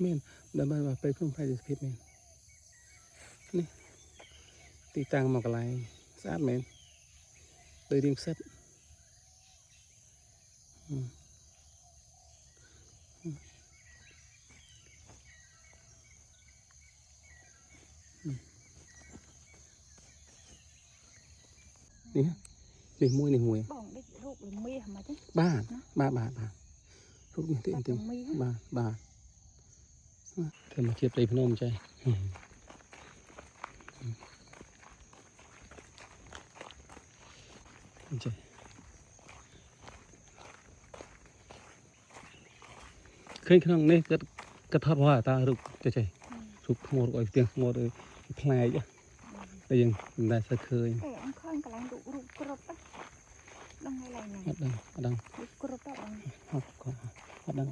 មែនដើម្បីមកពេលភ្នំផ្លែទេសភាពមែននេះទីតាំងមកកន្លែងស្អាតមែនដូចរៀងផ្សិតនេះមួយបងដូចរូបលំមាសហ្មងទេបាទរូបនេះតិចបាទធម្មជាតិព្រៃភ្នំចេះចេះឃើញក្នុងនេះគាត់ថតមកតារូបចេះរូបថ្មរូបអីផ្ទាំងថ្មឬផ្លែកតែយើងមិនដែលស្គាល់ឃើញតែអង្គឃើញកន្លែងរូបគ្រប់ដឹងហើយកន្លែងណាអត់ដឹងគ្រប់ទៅបងអត់ដឹង